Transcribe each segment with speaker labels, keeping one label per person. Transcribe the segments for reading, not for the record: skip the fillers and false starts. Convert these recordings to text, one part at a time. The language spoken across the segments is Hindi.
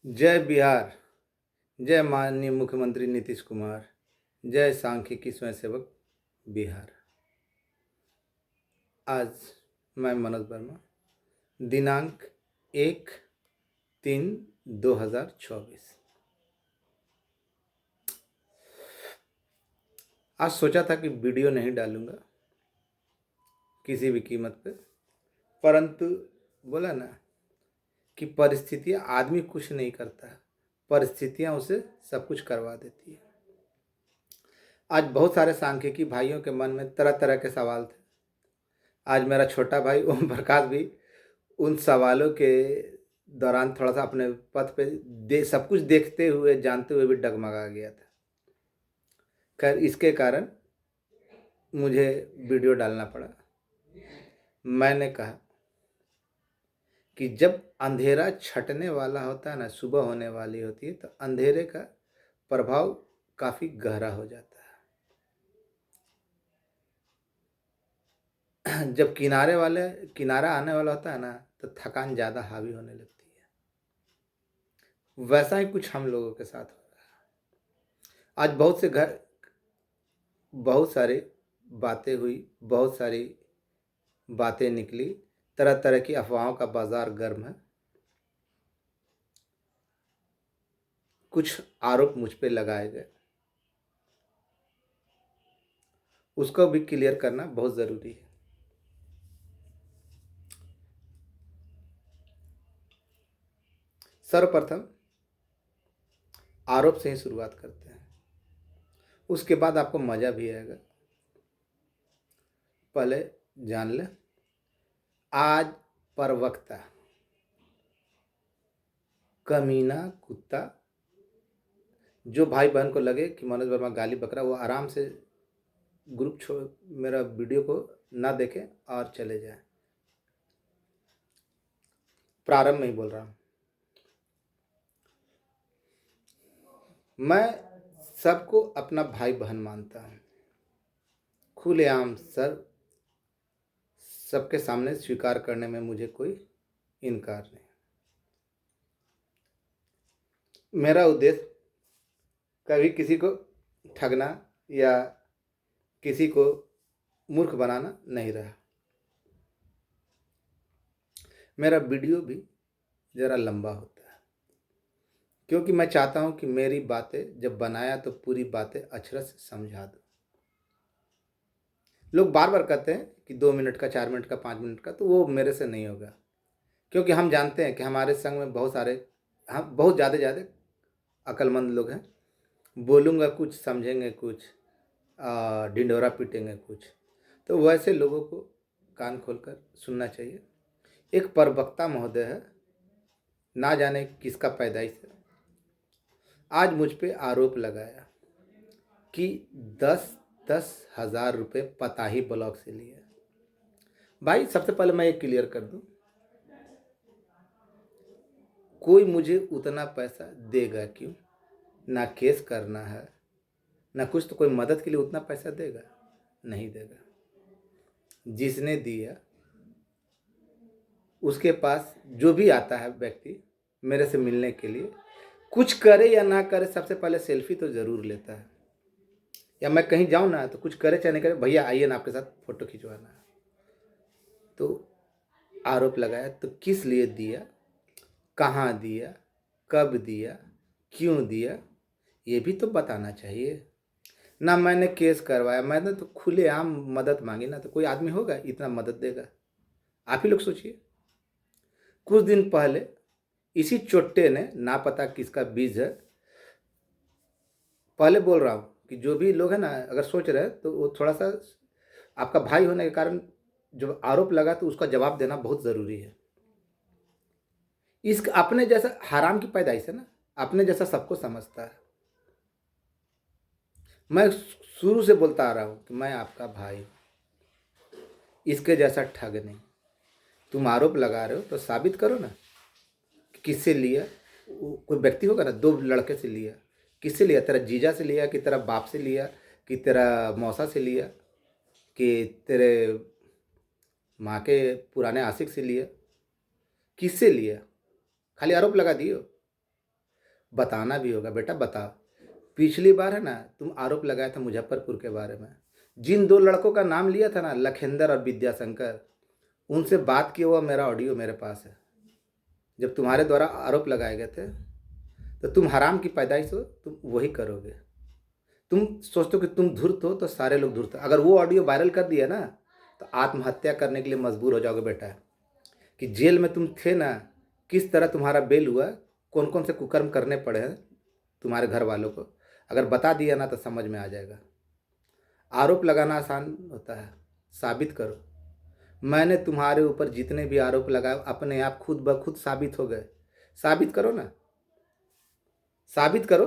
Speaker 1: जय बिहार। जय माननीय मुख्यमंत्री नीतीश कुमार। जय सांख्यिकी स्वयंसेवक बिहार। आज मैं मनोज वर्मा, दिनांक 1/3/2024। आज सोचा था कि वीडियो नहीं डालूंगा किसी भी कीमत पे, परंतु बोला ना कि परिस्थितियां, आदमी कुछ नहीं करता है, परिस्थितियां उसे सब कुछ करवा देती है। आज बहुत सारे सांख्यिकी भाइयों के मन में तरह तरह के सवाल थे। आज मेरा छोटा भाई ओम प्रकाश भी उन सवालों के दौरान थोड़ा सा अपने पथ पे सब कुछ देखते हुए जानते हुए भी डगमगा गया था। खैर, इसके कारण मुझे वीडियो डालना पड़ा। मैंने कहा कि जब अंधेरा छटने वाला होता है ना, सुबह होने वाली होती है, तो अंधेरे का प्रभाव काफ़ी गहरा हो जाता है। जब किनारा आने वाला होता है ना, तो थकान ज़्यादा हावी होने लगती है। वैसा ही कुछ हम लोगों के साथ हो रहा है। आज बहुत सारी बातें हुई, बहुत सारी बातें निकली, तरह तरह की अफवाहों का बाजार गर्म है। कुछ आरोप मुझ पे लगाए गए, उसको भी क्लियर करना बहुत ज़रूरी है। सर्वप्रथम आरोप से ही शुरुआत करते हैं, उसके बाद आपको मज़ा भी आएगा। पहले जान ले, आज प्रवक्ता, कमीना कुत्ता, जो भाई बहन को लगे कि मनोज वर्मा गाली बक रहा, वो आराम से ग्रुप छोड़, मेरा वीडियो को ना देखें और चले जाएं। प्रारंभ में ही बोल रहा हूँ, मैं सबको अपना भाई बहन मानता हूँ। खुलेआम सबके सामने स्वीकार करने में मुझे कोई इनकार नहीं। मेरा उद्देश्य कभी किसी को ठगना या किसी को मूर्ख बनाना नहीं रहा। मेरा वीडियो भी ज़रा लंबा होता है, क्योंकि मैं चाहता हूं कि मेरी बातें जब बनाया तो पूरी बातें अक्षरश से समझा दो। लोग बार बार कहते हैं कि 2 मिनट का, 4 मिनट का, 5 मिनट का, तो वो मेरे से नहीं होगा, क्योंकि हम जानते हैं कि हमारे संग में हम बहुत ज़्यादा अक्लमंद लोग हैं। बोलूँगा कुछ, समझेंगे कुछ, ढिंढोरा पीटेंगे कुछ। तो वैसे लोगों को कान खोलकर सुनना चाहिए। एक प्रवक्ता महोदय है, ना जाने किसका पैदाइश है, आज मुझ पे आरोप लगाया कि 10,000 रुपये पताही ब्लॉक से लिए। भाई, सबसे पहले मैं ये क्लियर कर दूं, कोई मुझे उतना पैसा देगा क्यों? ना केस करना है ना कुछ, तो कोई मदद के लिए उतना पैसा देगा? नहीं देगा। जिसने दिया उसके पास जो भी आता है व्यक्ति मेरे से मिलने के लिए, कुछ करे या ना करे, सबसे पहले सेल्फी तो ज़रूर लेता है। या मैं कहीं जाऊँ ना, तो कुछ करे चाहे नहीं करे, भैया आइए ना, आपके साथ फ़ोटो खिंचवाना है। तो आरोप लगाया, तो किस लिए दिया, कहाँ दिया, कब दिया, क्यों दिया, ये भी तो बताना चाहिए ना। मैंने केस करवाया, मैंने तो खुलेआम मदद मांगी ना, तो कोई आदमी होगा इतना मदद देगा? आप ही लोग सोचिए। कुछ दिन पहले इसी चोट्टे ने, ना पता किसका बीज है, पहले बोल रहा हूँ कि जो भी लोग हैं ना, अगर सोच रहे हैं तो वो थोड़ा सा, आपका भाई होने के कारण जो आरोप लगा, तो उसका जवाब देना बहुत ज़रूरी है। इस अपने जैसा हराम की पैदाइश है ना, अपने जैसा सबको समझता है। मैं शुरू से बोलता आ रहा हूँ कि मैं आपका भाई हूँ, इसके जैसा ठग नहीं। तुम आरोप लगा रहे हो तो साबित करो ना कि किससे लिया। कोई व्यक्ति होगा ना, 2 लड़के से लिया, किससे लिया? तेरा जीजा से लिया, कि तेरा बाप से लिया, कि तेरा मौसा से लिया, कि तेरे माँ के पुराने आशिक से लिया? किससे लिया? खाली आरोप लगा दियो। बताना भी होगा। बेटा बताओ, पिछली बार है ना तुम आरोप लगाया था मुजफ्फरपुर के बारे में, जिन 2 लड़कों का नाम लिया था ना, लखेंदर और विद्याशंकर, उनसे बात किया हुआ मेरा ऑडियो मेरे पास है। जब तुम्हारे द्वारा आरोप लगाए गए थे तो तुम हराम की पैदाइश हो, तुम वही करोगे। तुम सोचते हो कि तुम धूर्त हो तो सारे लोग धूर्त हो। अगर वो ऑडियो वायरल कर दिया ना तो आत्महत्या करने के लिए मजबूर हो जाओगे बेटा। कि जेल में तुम थे ना, किस तरह तुम्हारा बेल हुआ, कौन कौन से कुकर्म करने पड़े हैं तुम्हारे घर वालों को, अगर बता दिया ना तो समझ में आ जाएगा। आरोप लगाना आसान होता है, साबित करो। मैंने तुम्हारे ऊपर जितने भी आरोप लगाए अपने आप खुद ब खुद साबित हो गए। साबित करो ना, साबित करो।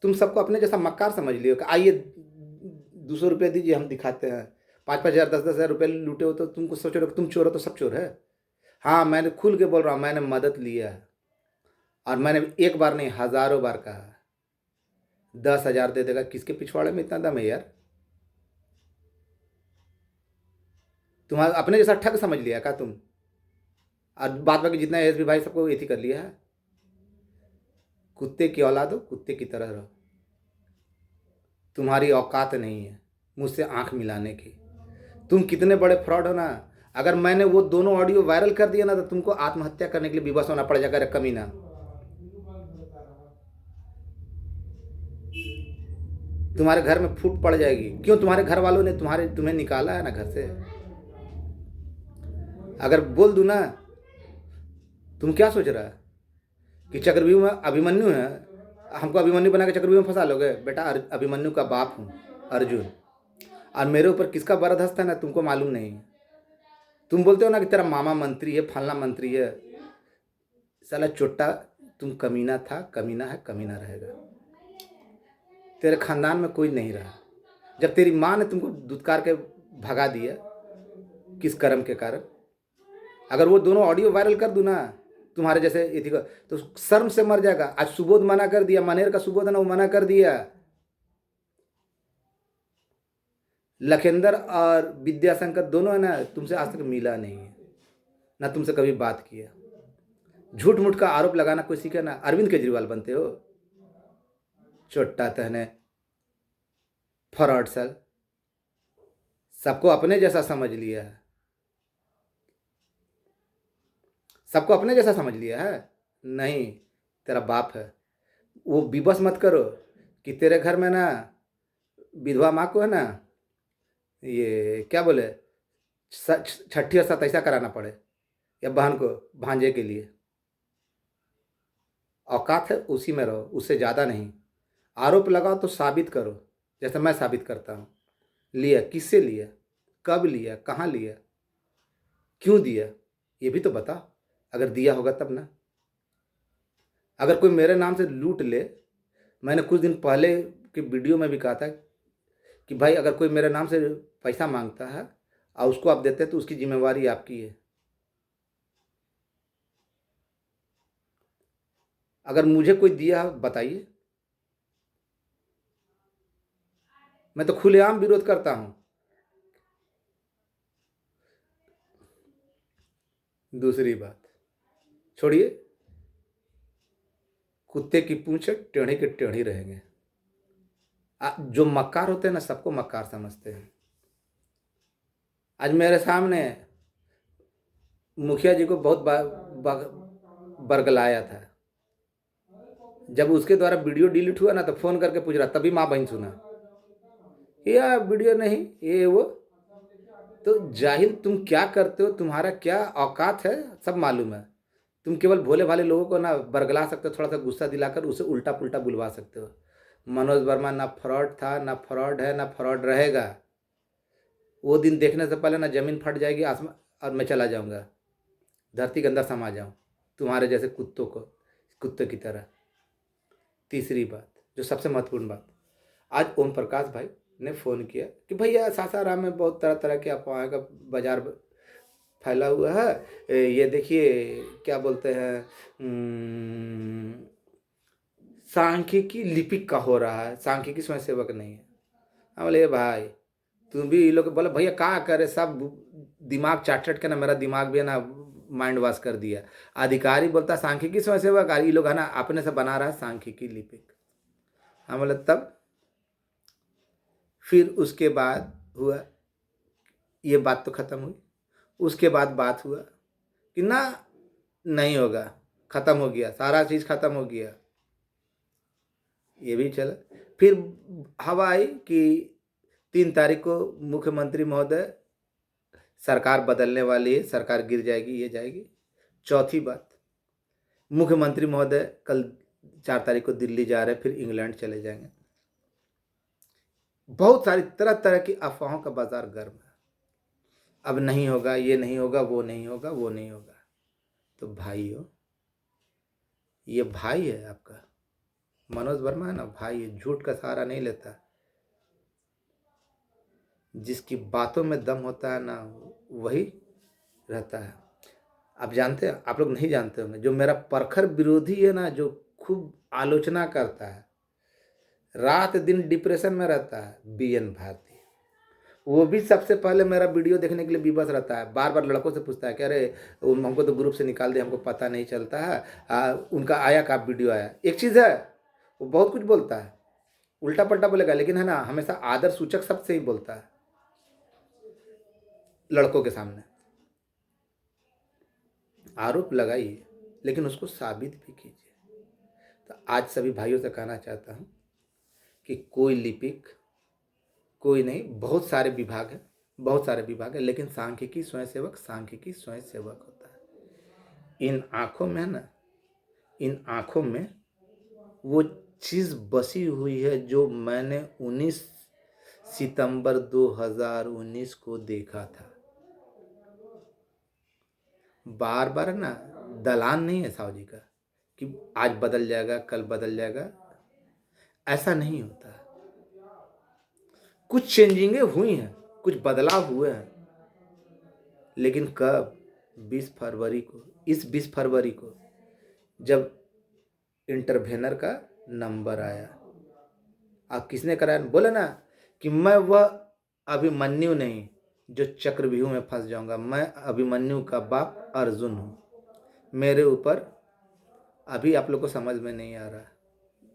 Speaker 1: तुम सबको अपने जैसा मक्कार समझ लियो कि आइए 200 रुपये दीजिए, हम दिखाते हैं। 5-5 हज़ार 10-10 हज़ार रुपये लूटे हो तो तुमको सोच रहे हो कि तुम चोर हो तो सब चोर है। हाँ, मैंने खुल के बोल रहा हूँ, मैंने मदद लिया है और मैंने एक बार नहीं हज़ारों बार कहा। 10,000 दे देगा, किसके पिछवाड़े में इतना दम है यार? तुम्हारा अपने जैसा ठग समझ लिया क्या तुम? और बाद बाकी जितना एसबी भाई सबको ये कर लिया है। कुत्ते की औलाद हो, कुत्ते की तरह रहो। तुम्हारी औकात नहीं है मुझसे आंख मिलाने की। तुम कितने बड़े फ्रॉड हो ना। अगर मैंने वो दोनों ऑडियो वायरल कर दिया ना तो तुमको आत्महत्या करने के लिए विवश होना पड़ जाएगा। रे कमीना, तुम्हारे घर में फूट पड़ जाएगी। क्यों? तुम्हारे घर वालों ने तुम्हें निकाला है ना घर से। अगर बोल दूं ना, तुम क्या सोच रहा है कि चक्रव्यूह में अभिमन्यु है, हमको अभिमन्यु बना के चक्रव्यूह में फंसा लोगे? बेटा अभिमन्यु का बाप हूँ, अर्जुन। और मेरे ऊपर किसका बरदस्त है ना तुमको मालूम नहीं है। तुम बोलते हो ना कि तेरा मामा मंत्री है, फलना मंत्री है। साला चोट्टा, तुम कमीना था, कमीना है, कमीना रहेगा। तेरे खानदान में कोई नहीं रहा। जब तेरी माँ ने तुमको दुत्कार के भगा दिया, किस कर्म के कारण? अगर वो दोनों ऑडियो वायरल कर दूं ना तुम्हारे जैसे इथी को, तो शर्म से मर जाएगा। आज सुबोध मना कर दिया, मनेर का सुबोध है ना, वो मना कर दिया। लखेंदर और विद्याशंकर दोनों है ना, तुमसे आज तक मिला नहीं है, ना तुमसे कभी बात किया। झूठ मूठ का आरोप लगाना कोई सीखे ना। अरविंद केजरीवाल बनते हो, चोट्टा तहने फ्रॉड सर। सबको अपने जैसा समझ लिया है, सबको अपने जैसा समझ लिया है। नहीं, तेरा बाप है। वो विवश मत करो कि तेरे घर में ना विधवा माँ को है ना, ये क्या बोले, छठी और सतैसा कराना पड़े, या बहन को भांजे के लिए। औकात है उसी में रहो, उससे ज़्यादा नहीं। आरोप लगाओ तो साबित करो, जैसे मैं साबित करता हूँ। लिया किससे लिया, कब लिया, कहाँ लिया, क्यों दिया, ये भी तो बता। अगर दिया होगा तब ना। अगर कोई मेरे नाम से लूट ले, मैंने कुछ दिन पहले के वीडियो में भी कहा था कि भाई अगर कोई मेरे नाम से पैसा मांगता है और उसको आप देते हैं तो उसकी जिम्मेवारी आपकी है। अगर मुझे कोई दिया बताइए, मैं तो खुलेआम विरोध करता हूँ। दूसरी बात छोड़िए, कुत्ते की पूंछ टेढ़ी के टेढ़ी रहेंगे। जो मक्कार होते हैं ना, सबको मक्कार समझते हैं। आज मेरे सामने मुखिया जी को बहुत बरगलाया था। जब उसके द्वारा वीडियो डिलीट हुआ ना तो फोन करके पूछ रहा, तभी माँ बहन सुना, या वीडियो नहीं ये वो। तो जाहिल तुम क्या करते हो, तुम्हारा क्या औकात है सब मालूम है। तुम केवल भोले भाले लोगों को ना बरगला सकते हो, थोड़ा सा गुस्सा दिलाकर उसे उल्टा पुल्टा बुलवा सकते हो। मनोज वर्मा ना फ्रॉड था, ना फ्रॉड है, ना फ्रॉड रहेगा। वो दिन देखने से पहले ना जमीन फट जाएगी आसमान और मैं चला जाऊंगा, धरती के अंदर समा जाऊं तुम्हारे जैसे कुत्तों को, कुत्ते की तरह। तीसरी बात, जो सबसे महत्वपूर्ण बात, आज ओम प्रकाश भाई ने फ़ोन किया कि भैया सासाराम में बहुत तरह तरह के अफवाह का बाजार फैला हुआ है, ये देखिए क्या बोलते हैं, सांख्यिकी लिपिक का हो रहा है, सांख्यिकी स्वयंसेवक नहीं है। हम बोले भाई तुम भी लोग बोले भैया क्या करे, सब दिमाग चाट चाट के ना मेरा दिमाग भी है ना माइंड वॉश कर दिया। अधिकारी बोलता सांख्यिकी स्वयंसेवक, ये लोग है ना अपने से बना रहा है सांख्यिकी लिपिक। हम बोले तब फिर उसके बाद हुआ, ये बात तो खत्म हुई। उसके बाद बात हुआ कि ना नहीं होगा, खत्म हो गया, सारा चीज खत्म हो गया, ये भी चला। फिर हवा आई कि 3 तारीख को मुख्यमंत्री महोदय सरकार बदलने वाली है, सरकार गिर जाएगी, ये जाएगी। चौथी बात, मुख्यमंत्री महोदय कल 4 तारीख को दिल्ली जा रहे हैं, फिर इंग्लैंड चले जाएंगे। बहुत सारी तरह तरह की अफवाहों का बाजार गर्म है। अब नहीं होगा, ये नहीं होगा, वो नहीं होगा, वो नहीं होगा। तो भाइयों, ये भाई है आपका मनोज वर्मा है ना, भाई है, झूठ का सहारा नहीं लेता। जिसकी बातों में दम होता है ना वही रहता है। आप जानते हैं, आप लोग नहीं जानते होंगे, जो मेरा प्रखर विरोधी है ना, जो खूब आलोचना करता है, रात दिन डिप्रेशन में रहता है, BN भारती। वो भी सबसे पहले मेरा वीडियो देखने के लिए विवश रहता है, बार बार लड़कों से पूछता है कि अरे हमको तो ग्रुप से निकाल दे, हमको पता नहीं चलता है, उनका आया का वीडियो आया। एक चीज़ है, वो बहुत कुछ बोलता है, उल्टा पल्टा बोलेगा, लेकिन है ना हमेशा आदर सूचक शब्द से ही बोलता है लड़कों के सामने। आरोप लगाइए लेकिन उसको साबित भी कीजिए। तो आज सभी भाइयों से कहना चाहता हूँ कि कोई लिपिक, कोई नहीं, बहुत सारे विभाग हैं, बहुत सारे विभाग हैं, लेकिन सांख्यिकी स्वयंसेवक सांख्यिकी स्वयंसेवक होता है। इन आँखों में ना, इन आँखों में वो चीज़ बसी हुई है जो मैंने 19 सितंबर 2019 को देखा था। बार बार ना दलान नहीं है साहू जी का कि आज बदल जाएगा, कल बदल जाएगा, ऐसा नहीं होता। कुछ चेंजिंगें हुई हैं, कुछ बदलाव हुए हैं, लेकिन कब? 20 फरवरी को, इस 20 फरवरी को जब इंटरवेनर का नंबर आया। आप किसने कराया? बोले ना कि मैं वह अभिमन्यु नहीं जो चक्रव्यूह में फंस जाऊंगा, मैं अभिमन्यु का बाप अर्जुन हूँ। मेरे ऊपर अभी आप लोग को समझ में नहीं आ रहा।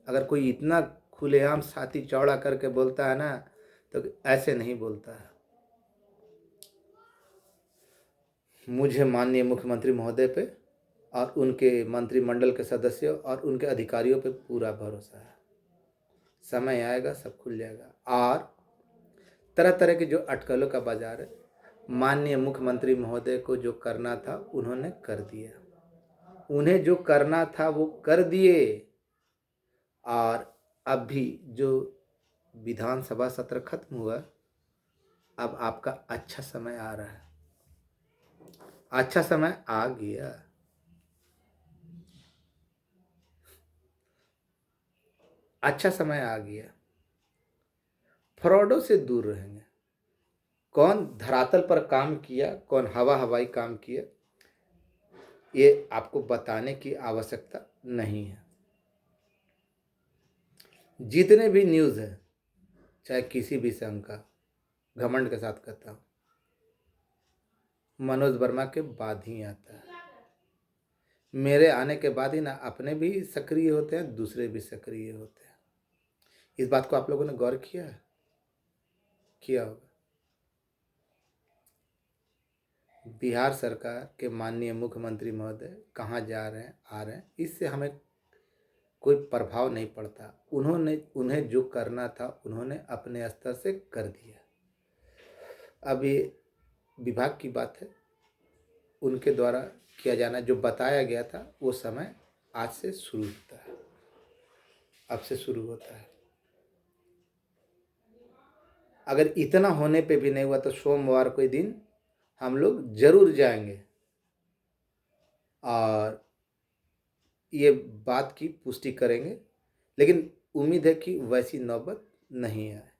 Speaker 1: अगर कोई इतना खुलेआम छाती चौड़ा करके बोलता है ना, तो ऐसे नहीं बोलता है। मुझे माननीय मुख्यमंत्री महोदय पे और उनके मंत्रिमंडल के सदस्यों और उनके अधिकारियों पे पूरा भरोसा है। समय आएगा सब खुल जाएगा। और तरह तरह के जो अटकलों का बाजार है, माननीय मुख्यमंत्री महोदय को जो करना था उन्होंने कर दिया, उन्हें जो करना था वो कर दिए। और अब भी जो विधानसभा सत्र खत्म हुआ, अब आपका अच्छा समय आ रहा है, अच्छा समय आ गया। अच्छा समय आ गया। फ्रॉडों से दूर रहेंगे। कौन धरातल पर काम किया, कौन हवा हवाई काम किया, ये आपको बताने की आवश्यकता नहीं है। जितने भी न्यूज़ है, चाहे किसी भी संघ का, घमंड के साथ कहता हूँ, मनोज वर्मा के बाद ही आता है। मेरे आने के बाद ही ना अपने भी सक्रिय होते हैं, दूसरे भी सक्रिय होते हैं। इस बात को आप लोगों ने गौर किया है? किया होगा। बिहार सरकार के माननीय मुख्यमंत्री महोदय कहाँ जा रहे हैं, आ रहे हैं, इससे हमें कोई प्रभाव नहीं पड़ता। उन्हें जो करना था उन्होंने अपने स्तर से कर दिया। अब ये विभाग की बात है, उनके द्वारा किया जाना जो बताया गया था वो समय आज से शुरू होता है, अब से शुरू होता है। अगर इतना होने पे भी नहीं हुआ तो सोमवार को दिन हम लोग जरूर जाएंगे और ये बात की पुष्टि करेंगे। लेकिन उम्मीद है कि वैसी नौबत नहीं आए,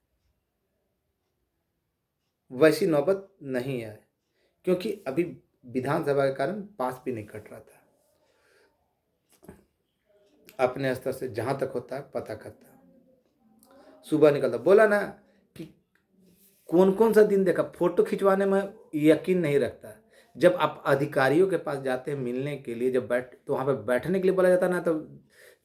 Speaker 1: वैसी नौबत नहीं आए, क्योंकि अभी विधानसभा के कारण पास भी नहीं कट रहा था। अपने स्तर से जहाँ तक होता है पता करता, सुबह निकलता। बोला ना कि कौन कौन सा दिन देखा, फोटो खिंचवाने में यकीन नहीं रखता। जब आप अधिकारियों के पास जाते हैं मिलने के लिए, जब तो वहाँ पे बैठने के लिए बोला जाता है ना, तो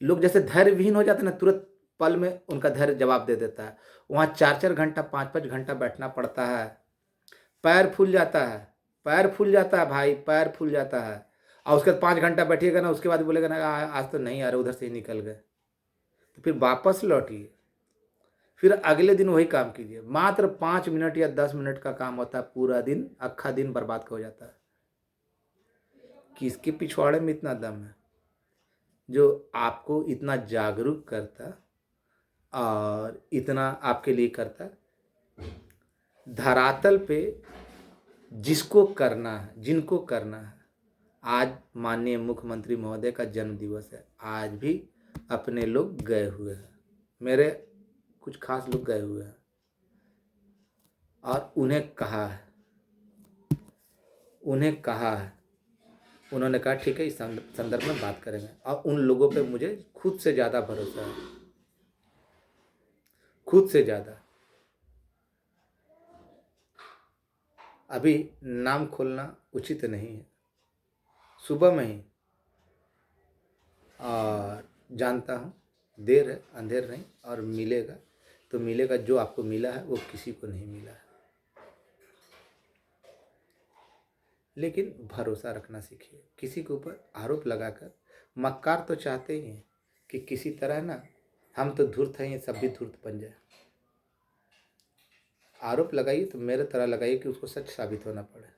Speaker 1: लोग जैसे धैर्यविहीन हो जाते हैं ना, तुरंत पल में उनका धैर्य जवाब दे देता है। वहाँ 4-4 घंटा, 5-5 घंटा बैठना पड़ता है। पैर फूल जाता है, पैर फूल जाता है भाई, पैर फूल जाता है। और उसके बाद 5 घंटा बैठिएगा ना, उसके बाद बोलेगा ना आज तो नहीं आ रहे, उधर से ही निकल गए। तो फिर वापस लौटिए, फिर अगले दिन वही काम कीजिए। मात्र 5 मिनट या 10 मिनट का काम होता है, पूरा दिन, अक्खा दिन बर्बाद हो जाता है। किसके पिछवाड़े में इतना दम है जो आपको इतना जागरूक करता और इतना आपके लिए करता? धरातल पे जिसको करना है, जिनको करना है, आज माननीय मुख्यमंत्री महोदय का जन्म दिवस है, आज भी अपने लोग गए हुए हैं, मेरे कुछ खास लोग गए हुए हैं और उन्हें कहा है, उन्होंने कहा ठीक है इस संदर्भ में बात करेंगे। और उन लोगों पे मुझे खुद से ज़्यादा भरोसा है, खुद से ज़्यादा। अभी नाम खोलना उचित नहीं है, सुबह में ही, और जानता हूँ देर है अंधेर नहीं, और मिलेगा तो मिलेगा, जो आपको मिला है वो किसी को नहीं मिला है। लेकिन भरोसा रखना सीखिए। किसी के ऊपर आरोप लगाकर, मक्कार तो चाहते ही हैं कि किसी तरह ना हम तो धूर्त हैं, ये सब भी धूर्त बन जाए। आरोप लगाइए तो मेरे तरह लगाइए कि उसको सच साबित होना पड़े।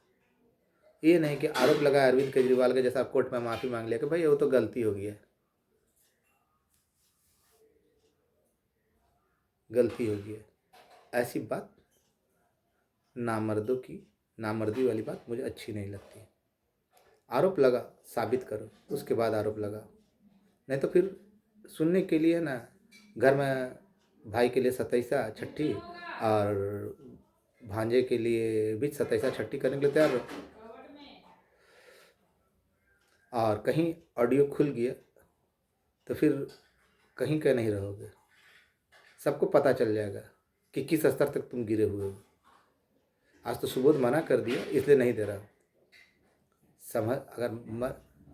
Speaker 1: ये नहीं कि आरोप लगाया अरविंद केजरीवाल के जैसा, कोर्ट में माफ़ी मांग लिया कि भाई वो तो गलती हो गई है, गलती हो गई है। ऐसी बात नामर्दों की, नामर्दी वाली बात मुझे अच्छी नहीं लगती। आरोप लगा, साबित करो, उसके बाद आरोप लगाओ। नहीं तो फिर सुनने के लिए ना, घर में भाई के लिए 27 छठी और भांजे के लिए भी 27 छठी करने के लिए तैयार रहो, और कहीं ऑडियो खुल गया तो फिर कहीं का नहीं रहोगे। सबको पता चल जाएगा कि किस स्तर तक तुम गिरे हुए हो। आज तो सुबोध मना कर दिया, इसलिए नहीं दे रहा। संभल,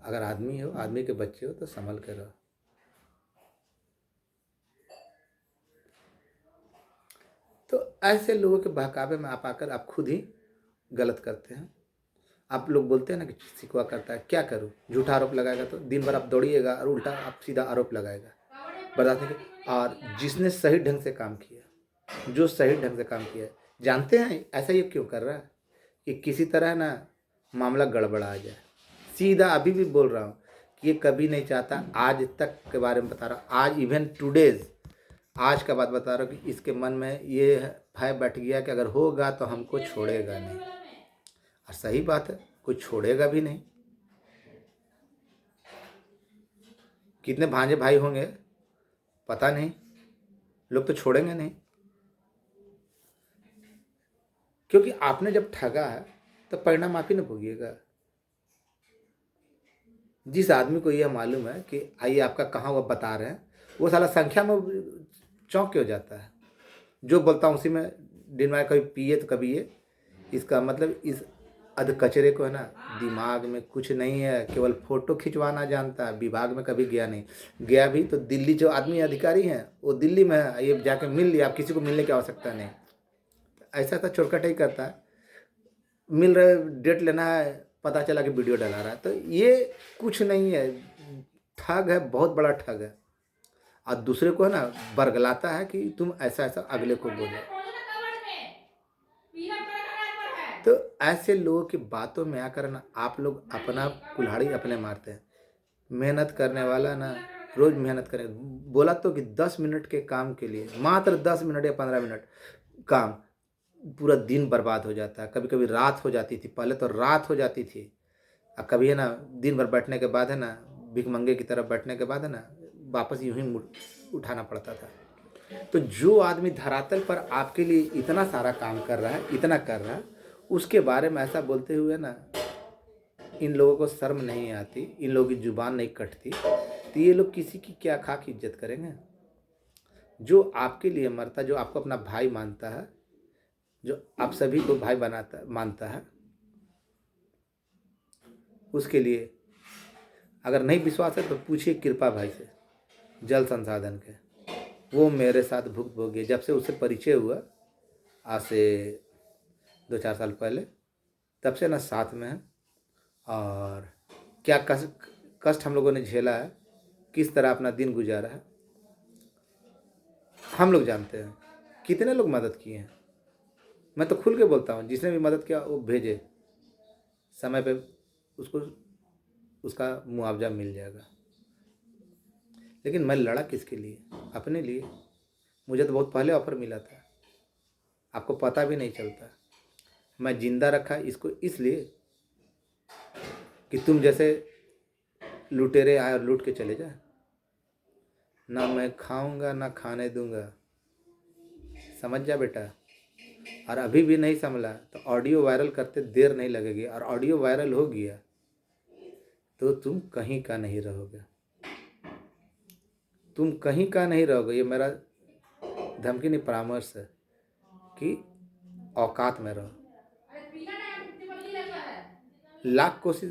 Speaker 1: अगर आदमी हो, आदमी के बच्चे हो तो संभल कर रहो। तो ऐसे लोगों के बहकावे में आप आकर आप खुद ही गलत करते हैं। आप लोग बोलते हैं ना कि शिकवा करता है, क्या करूं? झूठा आरोप लगाएगा तो दिन भर आप दौड़िएगा और उल्टा आप सीधा आरोप लगाएगा, बर्दाश्त नहीं कर। और जिसने सही ढंग से काम किया, जो सही ढंग से काम किया, जानते हैं ऐसा ये क्यों कर रहा है कि किसी तरह ना मामला गड़बड़ा आ जाए। सीधा अभी भी बोल रहा हूँ कि ये कभी नहीं चाहता, आज तक के बारे में बता रहा हूँ, आज इवन टुडेज, आज का बात बता रहा हूँ कि इसके मन में ये भय बैठ गया कि अगर होगा तो हमको छोड़ेगा नहीं। और सही बात है, कोई छोड़ेगा भी नहीं। कितने भांजे भाई होंगे पता नहीं, लोग तो छोड़ेंगे नहीं, क्योंकि आपने जब ठगा है तो परिणाम आप ही न भोगिएगा। जिस आदमी को यह मालूम है कि आइए आपका कहाँ वो बता रहे हैं, वो साला संख्या में चौंक क्यों जाता है। जो बोलता हूँ उसी में दिन में कभी पिए तो कभी ये, इसका मतलब इस अध कचरे को है ना, दिमाग में कुछ नहीं है, केवल फोटो खिंचवाना जानता है, विभाग में कभी गया नहीं। गया भी तो दिल्ली, जो आदमी अधिकारी हैं वो दिल्ली में है, ये जाके मिल लिया, आप किसी को मिलने की आवश्यकता नहीं। ऐसा तो चोरकट ही करता है, मिल रहे, डेट लेना है, पता चला कि वीडियो डला रहा है। तो ये कुछ नहीं है, ठग है, बहुत बड़ा ठग है। और दूसरे को है ना बरगलाता है कि तुम ऐसा ऐसा अगले को बोलो। तो ऐसे लोगों की बातों में आकर ना आप लोग अपना कुल्हाड़ी अपने मारते हैं। मेहनत करने वाला ना रोज मेहनत करे, बोला तो कि 10 मिनट के काम के लिए, मात्र 10 मिनट या 15 मिनट काम, पूरा दिन बर्बाद हो जाता है। कभी कभी रात हो जाती थी, पहले तो रात हो जाती थी, और कभी है ना दिन भर बैठने के बाद है ना, भिखमंगे की तरफ बैठने के बाद है ना, वापस यूं ही उठाना पड़ता था। तो जो आदमी धरातल पर आपके लिए इतना सारा काम कर रहा है, इतना कर रहा है, उसके बारे में ऐसा बोलते हुए ना, इन लोगों को शर्म नहीं आती, इन लोगों की जुबान नहीं कटती, तो ये लोग किसी की क्या खाक इज्जत करेंगे। जो आपके लिए मरता, जो आपको अपना भाई मानता है, जो आप सभी को भाई मानता है, उसके लिए अगर नहीं विश्वास है तो पूछिए कृपा भाई से, जल संसाधन के। वो मेरे साथ भुक्त भोगी, जब से उससे परिचय हुआ आज से 2-4 साल पहले, तब से ना साथ में है। और क्या कष्ट हम लोगों ने झेला है, किस तरह अपना दिन गुजारा है, हम लोग जानते हैं। कितने लोग मदद किए हैं, मैं तो खुल के बोलता हूँ, जिसने भी मदद किया वो भेजे, समय पे उसको उसका मुआवजा मिल जाएगा। लेकिन मैं लड़ा किसके लिए? अपने लिए। मुझे तो बहुत पहले ऑफर मिला था, आपको पता भी नहीं चलता। मैं जिंदा रखा इसको इसलिए कि तुम जैसे लुटेरे आए और लूट के चले जाए। ना मैं खाऊंगा ना खाने दूंगा, समझ जा बेटा। और अभी भी नहीं संभला तो ऑडियो वायरल करते देर नहीं लगेगी, और ऑडियो वायरल हो गया तो तुम कहीं का नहीं रहोगे, तुम कहीं का नहीं रहोगे। ये मेरा धमकी नहीं, परामर्श है कि औकात में रहो। लाख कोशिश,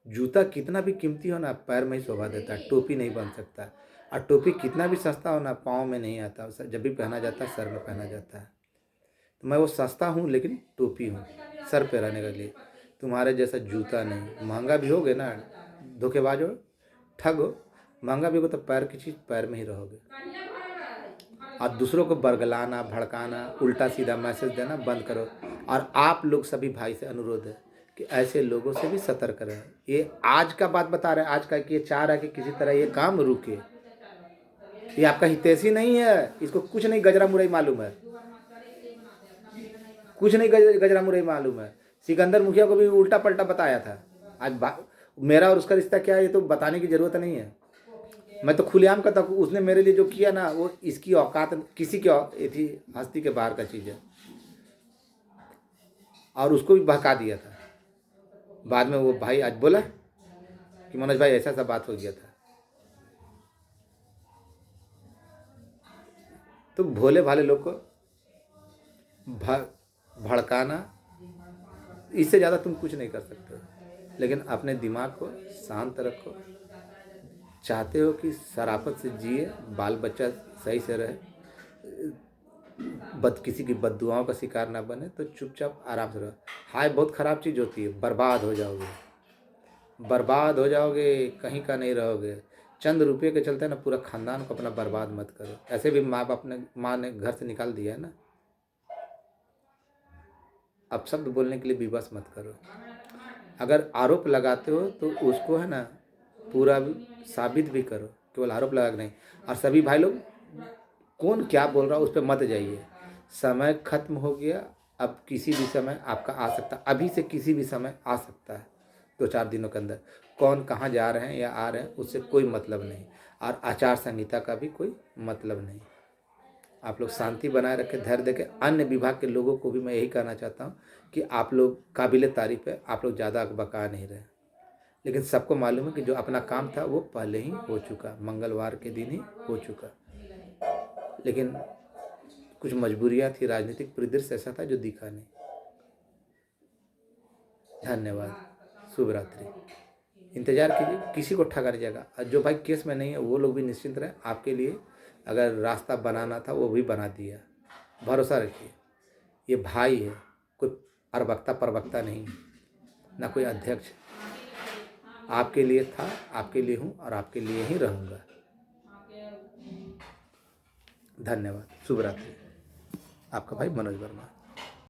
Speaker 1: जूता कितना भी कीमती हो ना, पैर में ही शोभा देता है, टोपी नहीं बन सकता। और टोपी कितना भी सस्ता हो ना, पाँव में नहीं आता, जब भी पहना जाता है सर में पहना जाता है। तो मैं वो सस्ता हूँ लेकिन टोपी हूँ, सर पे रहने के लिए। तुम्हारे जैसा जूता नहीं, महंगा भी होगे ना, धोखेबाज हो, ठग हो, महंगा भी हो तो पैर की चीज़ पैर में ही रहोगे। और दूसरों को बरगलाना, भड़काना, उल्टा सीधा मैसेज देना बंद करो। और आप लोग सभी भाई से अनुरोध है कि ऐसे लोगों से भी सतर्क रहें। ये आज का बात बता रहे हैं, आज का, कि ये चाह रहा है कि किसी तरह ये काम रुके। ये आपका हितैषी नहीं है, इसको कुछ नहीं गजरा मुरई मालूम है, कुछ नहीं गजरा मुरई मालूम है। सिकंदर मुखिया को भी उल्टा पलटा बताया था। आज मेरा और उसका रिश्ता क्या है ये तो बताने की जरूरत नहीं है। मैं तो खुलेआम कहता हूँ, उसने मेरे लिए जो किया ना, वो इसकी औकात किसी की थी, हस्ती के बाहर का चीज़ है। और उसको भी बहका दिया था। बाद में वो भाई आज बोला कि मनोज भाई ऐसा बात हो गया था। तो भोले भाले लोग को भड़काना, इससे ज़्यादा तुम कुछ नहीं कर सकते। लेकिन अपने दिमाग को शांत रखो। चाहते हो कि शराफत से जिए, बाल बच्चा सही से रहे, किसी की बददुआओं का शिकार ना बने, तो चुपचाप आराम से रहो। हाय बहुत ख़राब चीज़ होती है, बर्बाद हो जाओगे, बर्बाद हो जाओगे, कहीं का नहीं रहोगे। चंद रुपये के चलते ना पूरा खानदान को अपना बर्बाद मत करो। ऐसे भी माँ ने घर से निकाल दिया है ना। अब शब्द बोलने के लिए विवश मत करो। अगर आरोप लगाते हो तो उसको है ना पूरा साबित भी करो, केवल आरोप लगा नहीं। और सभी भाई लोग, कौन क्या बोल रहा है उस पर मत जाइए। समय खत्म हो गया, अब किसी भी समय आपका आ सकता है, अभी से किसी भी समय आ सकता है। 2-4 दिनों के अंदर कौन कहाँ जा रहे हैं या आ रहे हैं उससे कोई मतलब नहीं, और आचार संहिता का भी कोई मतलब नहीं। आप लोग शांति बनाए रखें, धैर्य देके। अन्य विभाग के लोगों को भी मैं यही कहना चाहता हूँ कि आप लोग काबिल तारीफ है, आप लोग ज़्यादा बका नहीं रहे। लेकिन सबको मालूम है कि जो अपना काम था वो पहले ही हो चुका, मंगलवार के दिन ही हो चुका। लेकिन कुछ मजबूरियाँ थी, राजनीतिक परिदृश्य ऐसा था जो दिखा नहीं। धन्यवाद, शुभ रात्रि। इंतजार कीजिए, किसी को ठगा नहीं जाएगा। और जो भाई केस में नहीं है वो लोग भी निश्चिंत रहे, आपके लिए अगर रास्ता बनाना था वो भी बना दिया। भरोसा रखिए, ये भाई है, कोई अरबकता परबकता नहीं, ना कोई अध्यक्ष। आपके लिए था, आपके लिए हूँ और आपके लिए ही रहूँगा। धन्यवाद, शुभ रात्रि। आपका भाई मनोज वर्मा।